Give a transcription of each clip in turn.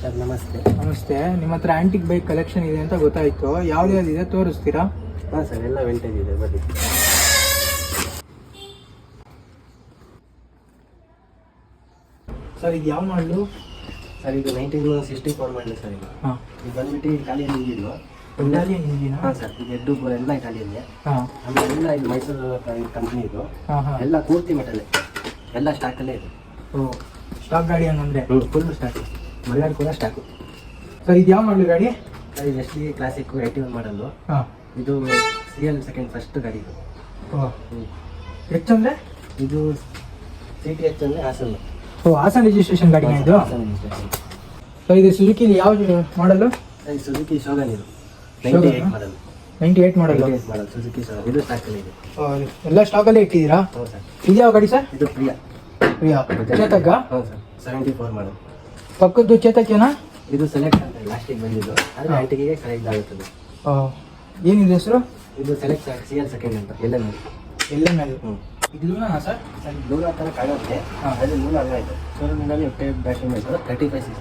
Sir ನಮಸ್ತೆ. ನಮಸ್ತೆ. ನಿಮ್ಮ ಹತ್ರ ಆಂಟಿಕ್ ಬೈಕ್ ಕಲೆಕ್ಷನ್ ಇದೆ ಅಂತ ಗೊತ್ತಾಯ್ತು. ಯಾವ್ದು ತೋರಿಸ್ತೀರಾ? ಹಾಂ ಸರ್, ಎಲ್ಲ ವಿಂಟೇಜ್ ಇದೆ, ಬನ್ನಿ. ಸರ್ ಇದು ಯಾವ ಮಾಡಲು? ಸರ್ ಇದು 1964 ಮಾಡಲು ಸರ್. ಇದು ಹಾಂ, ಇದು ಬಂದ್ಬಿಟ್ಟು ಇಟಾಲಿಯನ್ ಇಂಜಿನ್. Italian engine? ಹಾಂ ಸರ್, ಇದು ಎಡ್ಡು ಎಲ್ಲ ಇಟಾಲಿಯನ್ನೇ. ಹಾಂ, ಆಮೇಲೆ ಎಲ್ಲ ಇದು ಮೈಸೂರು ಕಂಪ್ನಿ ಇದು. ಹಾಂ ಹಾಂ, ಎಲ್ಲ ಪೂರ್ತಿ ಮೆಟಲ್, ಎಲ್ಲ ಸ್ಟಾಕಲ್ಲೇ ಇದೆ. ಓ, ಸ್ಟಾಕ್ ಗಾಡಿ ಹಂಗಂದ್ರೆ? ಫುಲ್ ಸ್ಟಾಕು, ಮಲೆನಾಡು ಕೂಡ ಸ್ಟಾಕು. ಸರ್ ಇದು ಯಾವ ಮಾಡಲು ಗಾಡಿ? ಸರ್ ಇದು ಎಸ್ ಡಿ ಕ್ಲಾಸಿಕ್ 81 ಮಾಡಲು. ಹಾಂ, ಇದು CL ಸೆಕೆಂಡ್ ಫಸ್ಟ್ ಗಾಡಿ ಇದು. ಓ, ಹೆಚ್ಚಂದ್ರೆ? ಇದು CTH ಅಂದರೆ ಹಾಸನ್. ಓ, ಹಾಸನ್ ರಿಜಿಸ್ಟ್ರೇಷನ್ ಗಾಡಿನ ಇದು? ಹಾಸನ್ ರಿಜಿಸ್ಟ್ರೇಷನ್. ಸರ್ ಇದು ಸುಜುಕಿಲಿ ಯಾವ ಮಾಡಲು? ಸರ್ ಸುಜುಕಿ ಶೋಗನ್ ಇದು 98 ಮಾಡಲು. 98 ಮಾಡಲು? 98 ಮಾಡಲ್ ಸುಜುಕಿ ಶೋಗನ್, ಇದು ಸ್ಟಾಕಲ್ಲಿ ಇದೆ. ಎಲ್ಲ ಸ್ಟಾಕಲ್ಲೇ ಇಟ್ಟಿದ್ದೀರಾ? ಹೌದು ಸರ್. ಇದು ಯಾವ ಗಾಡಿ ಸರ್? ಇದು ಪ್ರಿಯಾ. ಚೇತಕ? ಹೌದು ಸರ್, 74 ಮಾಡಲ್. ಪಕ್ಕದ್ದು ಚೇತಕೇನಾ? ಇದು ಸೆಲೆಕ್ಟ್ ಅಂತ ಲಾಸ್ಟಿಗೆ ಬಂದಿದ್ದು, ಆದರೆ ಆಂಟಿಗೆ ಕರೆಕ್ಟ್ ಆಗುತ್ತದೆ. ಏನಿದೆ ಹೆಸರು? ಇದು ಸೆಲೆಕ್ಟ್ CL ಸೆಕೆಂಡ್ ಅಂತ ಎಲ್ಲ ನೋಡಿ. ಎಲ್ಲ ಮೇಲೆ? ಇದು ಲೂನಾನಾ ಸರ್? ಸರ್ ದೂರ ಥರ ಕಾಣುತ್ತೆ, ಅದು ಮೂಲ ಅಲ್ಲ. ಇದು ಶೋರೂಮಿನಲ್ಲಿ ಬ್ಯಾಟ್ರಿ ಮೇಲೆ 35cc.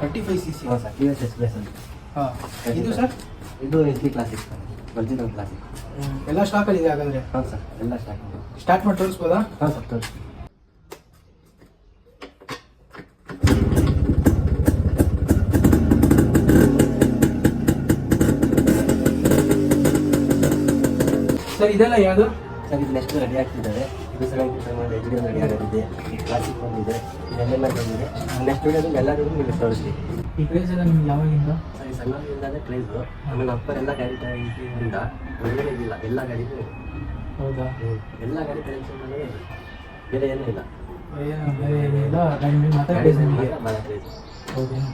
35cc? ಹಾಂ ಸರ್, TVS ಎಕ್ಸ್ಪ್ರೆಸ್ ಅಂತ. ಹಾಂ, ಇದು ಸರ್? ಇದು SD ಕ್ಲಾಸಿಕ್, ಒರಿಜಿನಲ್ ಕ್ಲಾಸಿಕ್. ಎಲ್ಲ ಸ್ಟಾಕಲ್ಲಿ ಇದೆ ಹಾಗಾದರೆ? ಹಾಂ ಸರ್, ಎಲ್ಲ ಸ್ಟಾಕ್ ಇದೆ. ಸ್ಟಾರ್ಟ್ ಮಾಡಿ ತೋರಿಸ್ಬೋದಾ? ಹಾಂ ಸರ್, ತೋರಿಸಿ. ಸರ್ ಇದೆಲ್ಲ ಯಾವುದು? ಸರ್ ಇದು ನೆಕ್ಸ್ಟ್ ರೆಡಿ ಆಗ್ತಿದ್ದಾರೆ. ಇದು 75 ಮಾಡಿ HD ರೆಡಿ ಆಗೋದಿದೆ, ಕ್ಲಾಸಿಕ್ ಬಂದಿದೆ, ಇದೆಲ್ಲ ಬಂದಿದೆ. ನೆಕ್ಸ್ಟ್ ವಿಡಿಯೋದಲ್ಲಿ ಎಲ್ಲರಿಗೂ ನಿಮಗೆ ತೋರಿಸ್ತೀವಿ. ಈ ಪ್ರೈಸ್ ಎಲ್ಲ ನಿಮ್ಗೆ ಯಾವಾಗಿಂದ? ಸರ್ ಈ ಸಣ್ಣದಿಂದಾನೇ ಕ್ರೇಜು. ಆಮೇಲೆ ಅಪ್ಪರ್ ಎಲ್ಲ ಗಾಡಿ ಇಂದ ಒಳ್ಳೆ ಇದಿಲ್ಲ, ಎಲ್ಲ ಗಾಡಿಗೂ. ಹೌದಾ? ಎಲ್ಲ ಗಾಡಿ ಕಲೆಕ್ಷನ್ ಬೇರೆ ಏನೂ ಇಲ್ಲ. ಬೇರೆ ಏನಿಲ್ಲ, ಗಾಡಿ ಮೇಲೆ ಮಾತ್ರ ಕ್ರೇಜ್ ನಿಮಗೆ? ಭಾಳ ಕ್ರೇಜ್. ಹೌದೇನು?